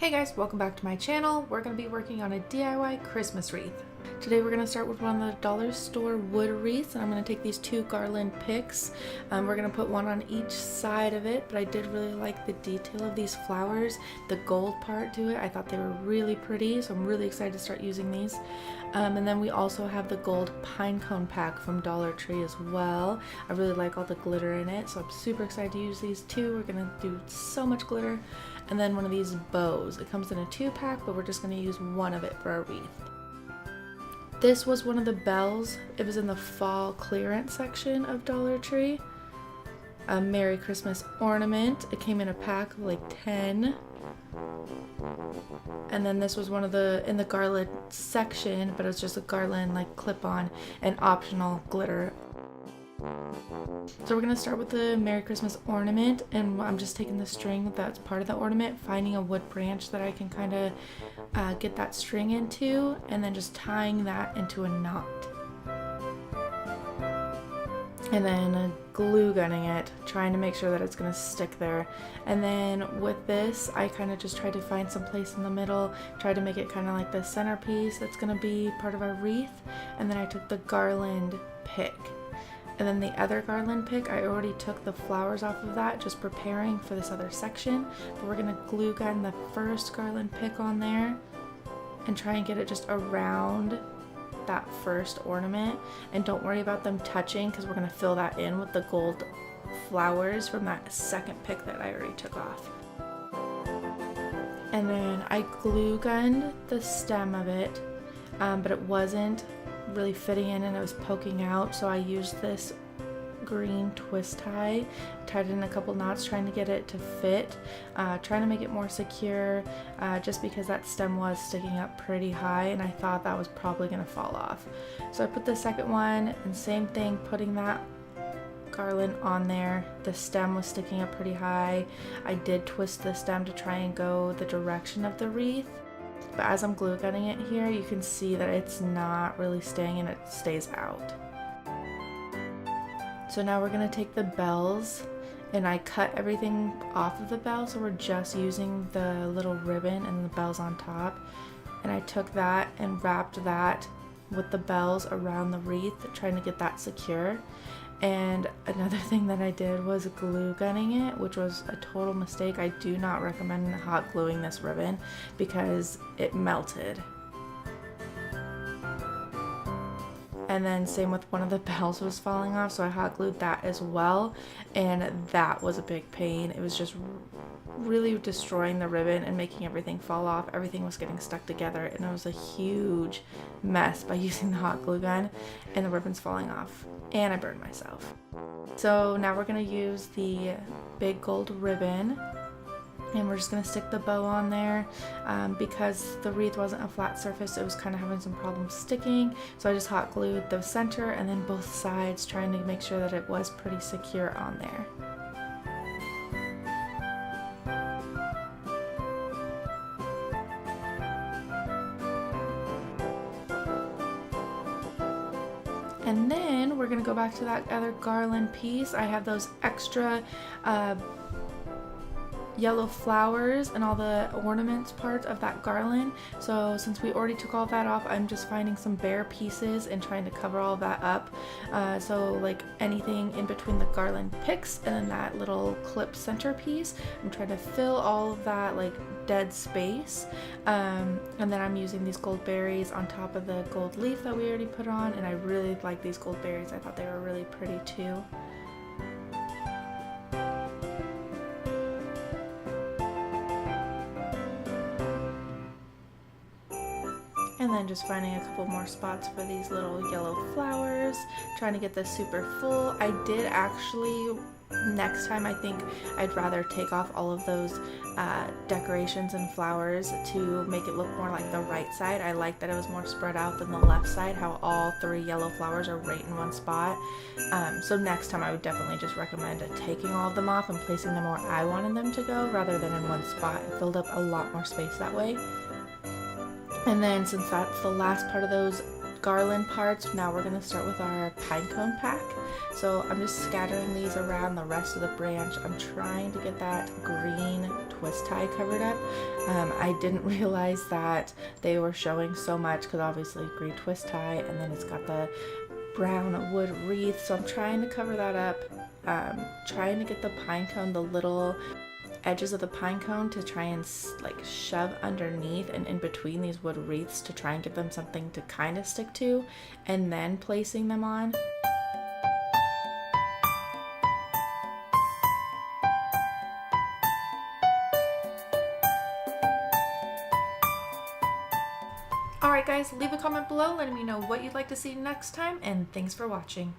Hey guys, welcome back to my channel. We're going to be working on a DIY Christmas wreath. Today we're going to start with one of the dollar store wood wreaths, and I'm going to take these two garland picks. We're going to put one on each side of it, but I did really like the detail of these flowers, the gold part to it. I thought they were really pretty, so I'm really excited to start using these. And then we also have the gold pine cone pack from Dollar Tree as well. I really like all the glitter in it, so I'm super excited to use these two. We're going to do so much glitter. And then one of these bows. It comes in a 2-pack, but we're just going to use one of it for our wreath. This was one of the bells. It was in the fall clearance section of Dollar Tree. A Merry Christmas ornament. It came in a pack of like 10. And then this was one of in the garland section, but it was just a garland like clip-on and optional glitter. So we're going to start with the Merry Christmas ornament, and I'm just taking the string that's part of the ornament, finding a wood branch that I can kind of get that string into, and then just tying that into a knot. And then glue gunning it, trying to make sure that it's going to stick there. And then with this, I kind of just tried to find some place in the middle, tried to make it kind of like the centerpiece that's going to be part of our wreath. And then I took the garland pick. And then the other garland pick, I already took the flowers off of that, just preparing for this other section. But we're going to glue gun the first garland pick on there and try and get it just around that first ornament. And don't worry about them touching, because we're going to fill that in with the gold flowers from that second pick that I already took off. And then I glue gunned the stem of it, but it wasn't really fitting in and it was poking out, so I used this green twist tie, tied it in a couple knots, trying to get it to fit, trying to make it more secure, just because that stem was sticking up pretty high and I thought that was probably going to fall off. So I put the second one, and same thing, putting that garland on there. The stem was sticking up pretty high. I did twist the stem to try and go the direction of the wreath, but as I'm glue gunning it here, you can see that it's not really staying and it stays out. So now we're going to take the bells, and I cut everything off of the bell, so we're just using the little ribbon and the bells on top. And I took that and wrapped that with the bells around the wreath, trying to get that secure. And another thing that I did was glue gunning it, which was a total mistake. I do not recommend hot gluing this ribbon because it melted. And then same with one of the bells was falling off, so I hot glued that as well, and that was a big pain. It was just really destroying the ribbon and making everything fall off. Everything was getting stuck together, and it was a huge mess by using the hot glue gun, and the ribbon's falling off, and I burned myself. So now we're going to use the big gold ribbon, and we're just going to stick the bow on there. Because the wreath wasn't a flat surface, it was kind of having some problems sticking, so I just hot glued the center and then both sides, trying to make sure that it was pretty secure on there. And then we're going to go back to that other garland piece. I have those extra yellow flowers and all the ornaments part of that garland. So since we already took all that off, I'm just finding some bare pieces and trying to cover all that up. So like anything in between the garland picks and then that little clip center piece, I'm trying to fill all of that like dead space. And then I'm using these gold berries on top of the gold leaf that we already put on, and I really like these gold berries. I thought they were really pretty too. And then just finding a couple more spots for these little yellow flowers, trying to get this super full. I did actually, next time I think I'd rather take off all of those decorations and flowers to make it look more like the right side. I like that it was more spread out than the left side, how all 3 yellow flowers are right in one spot. So next time I would definitely just recommend taking all of them off and placing them where I wanted them to go rather than in one spot. It filled up a lot more space that way. And then since that's the last part of those garland parts, now we're going to start with our pinecone pack. So I'm just scattering these around the rest of the branch. I'm trying to get that green twist tie covered up. I didn't realize that they were showing so much because obviously green twist tie, and then it's got the brown wood wreath, so I'm trying to cover that up. Trying to get the pine cone, the little edges of the pine cone, to try and like shove underneath and in between these wood wreaths to try and give them something to kind of stick to, and then placing them on. Alright guys, leave a comment below letting me know what you'd like to see next time, and thanks for watching.